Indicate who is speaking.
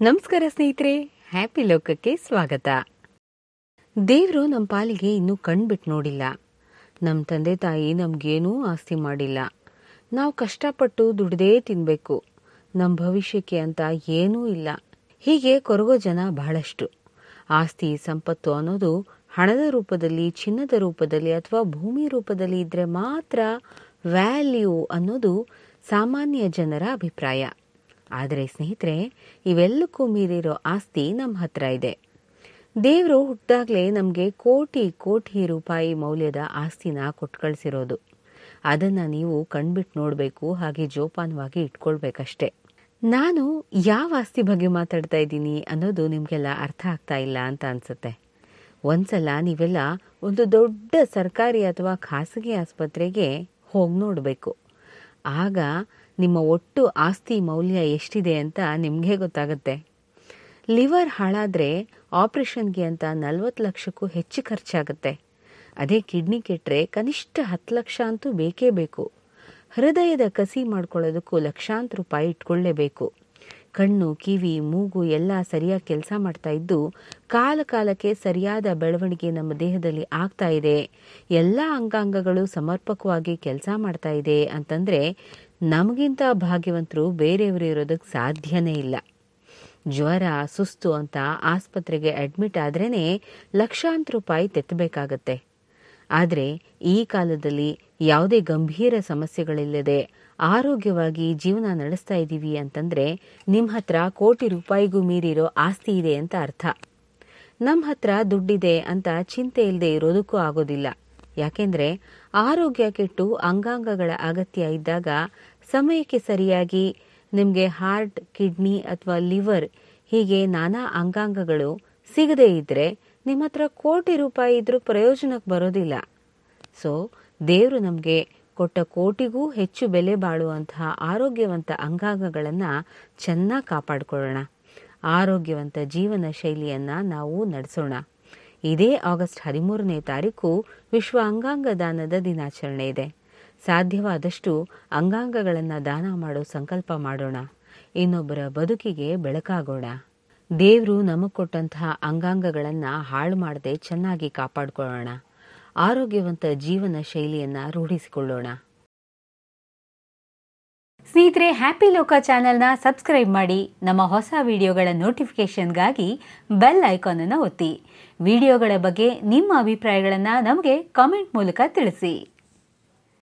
Speaker 1: ನಮಸ್ಕಾರ ಸ್ನೇಹಿತರೆ, ಹ್ಯಾಪಿ ಲೋಕಕ್ಕೆ ಸ್ವಾಗತ. ದೇವರು ನಮ್ಮ ಪಾಲಿಗೆ ಇನ್ನೂ ಕಣ್ಬಿಟ್ಟು ನೋಡಿಲ್ಲ. ನಮ್ಮ ತಂದೆ ತಾಯಿ ನಮಗೇನೂ ಆಸ್ತಿ ಮಾಡಿಲ್ಲ. ನಾವು ಕಷ್ಟಪಟ್ಟು ದುಡ್ದೇ ತಿನ್ಬೇಕು. ನಮ್ಮ ಭವಿಷ್ಯಕ್ಕೆ ಅಂತ ಏನೂ ಇಲ್ಲ. ಹೀಗೆ ಕೊರಗೋ ಜನ ಬಹಳಷ್ಟು. ಆಸ್ತಿ ಸಂಪತ್ತು ಅನ್ನೋದು ಹಣದ ರೂಪದಲ್ಲಿ, ಚಿನ್ನದ ರೂಪದಲ್ಲಿ ಅಥವಾ ಭೂಮಿ ರೂಪದಲ್ಲಿ ಇದ್ರೆ ಮಾತ್ರ ವ್ಯಾಲ್ಯೂ ಅನ್ನೋದು ಸಾಮಾನ್ಯ ಜನರ ಅಭಿಪ್ರಾಯ. ಆದರೆ ಸ್ನೇಹಿತರೆ, ಇವೆಲ್ಲಕ್ಕೂ ಮೀರಿರೋ ಆಸ್ತಿ ನಮ್ಮ ಹತ್ರ ಇದೆ. ದೇವರು ಹುಟ್ಟಿದಾಗಲೇ ನಮಗೆ ಕೋಟಿ ಕೋಟಿ ರೂಪಾಯಿ ಮೌಲ್ಯದ ಆಸ್ತಿನ ಕೊಟ್ಟು ಕಳಿಸಿರೋದು. ಅದನ್ನು ನೀವು ಕಣ್ಬಿಟ್ಟು ನೋಡಬೇಕು, ಹಾಗೆ ಜೋಪಾನವಾಗಿ ಇಟ್ಕೊಳ್ಬೇಕಷ್ಟೆ. ನಾನು ಯಾವ ಆಸ್ತಿ ಬಗ್ಗೆ ಮಾತಾಡ್ತಾ ಇದ್ದೀನಿ ಅನ್ನೋದು ನಿಮಗೆಲ್ಲ ಅರ್ಥ ಆಗ್ತಾ ಇಲ್ಲ ಅಂತ ಅನ್ಸುತ್ತೆ. ಒಂದ್ಸಲ ನೀವೆಲ್ಲ ಒಂದು ದೊಡ್ಡ ಸರ್ಕಾರಿ ಅಥವಾ ಖಾಸಗಿ ಆಸ್ಪತ್ರೆಗೆ ಹೋಗಿ ನೋಡಬೇಕು. ಆಗ ನಿಮ್ಮ ಒಟ್ಟು ಆಸ್ತಿ ಮೌಲ್ಯ ಎಷ್ಟಿದೆ ಅಂತ ನಿಮಗೆ ಗೊತ್ತಾಗುತ್ತೆ. ಲಿವರ್ ಹಾಳಾದರೆ ಆಪರೇಷನ್ಗೆ ಅಂತ 40 ಲಕ್ಷಕ್ಕೂ ಹೆಚ್ಚು ಖರ್ಚಾಗುತ್ತೆ. ಅದೇ ಕಿಡ್ನಿ ಕೆಟ್ಟರೆ ಕನಿಷ್ಠ 10 ಲಕ್ಷ ಅಂತೂ ಬೇಕೇ ಬೇಕು. ಹೃದಯದ ಕಸಿ ಮಾಡ್ಕೊಳ್ಳೋದಕ್ಕೂ ಲಕ್ಷಾಂತರ ರೂಪಾಯಿ ಇಟ್ಕೊಳ್ಳೇಬೇಕು. ಕಣ್ಣು, ಕಿವಿ, ಮೂಗು ಎಲ್ಲ ಸರಿಯಾಗಿ ಕೆಲಸ ಮಾಡ್ತಾ ಇದ್ದು ಕಾಲಕ್ಕೆ ಸರಿಯಾದ ಬೆಳವಣಿಗೆ ನಮ್ಮ ದೇಹದಲ್ಲಿ ಆಗ್ತಾ ಇದೆ, ಎಲ್ಲ ಅಂಗಾಂಗಗಳು ಸಮರ್ಪಕವಾಗಿ ಕೆಲಸ ಮಾಡ್ತಾ ಇದೆ ಅಂತಂದ್ರೆ ನಮಗಿಂತ ಭಾಗ್ಯವಂತರು ಬೇರೆಯವರು ಇರೋದಕ್ಕೆ ಸಾಧ್ಯನೇ ಇಲ್ಲ. ಜ್ವರ, ಸುಸ್ತು ಅಂತ ಆಸ್ಪತ್ರೆಗೆ ಅಡ್ಮಿಟ್ ಆದ್ರೇನೆ ಲಕ್ಷಾಂತರ ರೂಪಾಯಿ ತೆತ್ತಬೇಕಾಗತ್ತೆ. ಆದರೆ ಈ ಕಾಲದಲ್ಲಿ ಯಾವುದೇ ಗಂಭೀರ ಸಮಸ್ಯೆಗಳಿಲ್ಲದೆ ಆರೋಗ್ಯವಾಗಿ ಜೀವನ ನಡೆಸ್ತಾ ಇದ್ದೀವಿ ಅಂತಂದ್ರೆ ನಿಮ್ಮ ಹತ್ರ ಕೋಟಿ ರೂಪಾಯಿಗೂ ಮೀರಿರೋ ಆಸ್ತಿ ಇದೆ ಅಂತ ಅರ್ಥ. ನಮ್ಮ ಹತ್ರ ದುಡ್ಡಿದೆ ಅಂತ ಚಿಂತೆ ಇಲ್ಲದೆ ಇರೋದಕ್ಕೂ ಆಗೋದಿಲ್ಲ. ಯಾಕೆಂದ್ರೆ ಆರೋಗ್ಯ ಕೆಟ್ಟು ಅಂಗಾಂಗಗಳ ಅಗತ್ಯ ಇದ್ದಾಗ ಸಮಯಕ್ಕೆ ಸರಿಯಾಗಿ ನಿಮಗೆ ಹಾರ್ಟ್, ಕಿಡ್ನಿ ಅಥವಾ ಲಿವರ್ ಹೀಗೆ ನಾನಾ ಅಂಗಾಂಗಗಳು ಸಿಗದೇ ಇದ್ರೆ ನಿಮ್ಮ ಹತ್ರ ಕೋಟಿ ರೂಪಾಯಿ ಇದ್ರೂ ಪ್ರಯೋಜನಕ್ಕೆ ಬರೋದಿಲ್ಲ. ಸೊ ದೇವರು ನಮಗೆ ಕೊಟ್ಟ ಕೋಟಿಗೂ ಹೆಚ್ಚು ಬೆಲೆ ಬಾಳುವಂತಹ ಆರೋಗ್ಯವಂತ ಅಂಗಾಂಗಗಳನ್ನು ಚೆನ್ನಾಗಿ ಕಾಪಾಡಿಕೊಳ್ಳೋಣ. ಆರೋಗ್ಯವಂತ ಜೀವನ ಶೈಲಿಯನ್ನ ನಾವು ನಡೆಸೋಣ. ಇದೇ ಆಗಸ್ಟ್ 13ನೇ ತಾರೀಕು ವಿಶ್ವ ಅಂಗಾಂಗ ದಾನದ ದಿನಾಚರಣೆ ಇದೆ. ಸಾಧ್ಯವಾದಷ್ಟು ಅಂಗಾಂಗಗಳನ್ನು ದಾನ ಮಾಡೋ ಸಂಕಲ್ಪ ಮಾಡೋಣ. ಇನ್ನೊಬ್ಬರ ಬದುಕಿಗೆ ಬೆಳಕಾಗೋಣ. ದೇವರು ನಮಗೆ ಕೊಟ್ಟಂತಹ ಅಂಗಾಂಗಗಳನ್ನು ಹಾಳು ಮಾಡದೆ ಚೆನ್ನಾಗಿ ಕಾಪಾಡಿಕೊಳ್ಳೋಣ. ಆರೋಗ್ಯವಂತ ಜೀವನ ಶೈಲಿಯನ್ನ ರೂಢಿಸಿಕೊಳ್ಳೋಣ. ಸ್ನೇಹಿತರೆ, ಹ್ಯಾಪಿ ಲೋಕ ಚಾನೆಲ್ನ ಸಬ್ಸ್ಕ್ರೈಬ್ ಮಾಡಿ. ನಮ್ಮ ಹೊಸ ವಿಡಿಯೋಗಳ ನೋಟಿಫಿಕೇಶನ್ಗಾಗಿ ಬೆಲ್ ಐಕಾನ್ ಅನ್ನು ಒತ್ತಿ. ವಿಡಿಯೋಗಳ ಬಗ್ಗೆ ನಿಮ್ಮ ಅಭಿಪ್ರಾಯಗಳನ್ನು ನಮಗೆ ಕಾಮೆಂಟ್ ಮೂಲಕ ತಿಳಿಸಿ.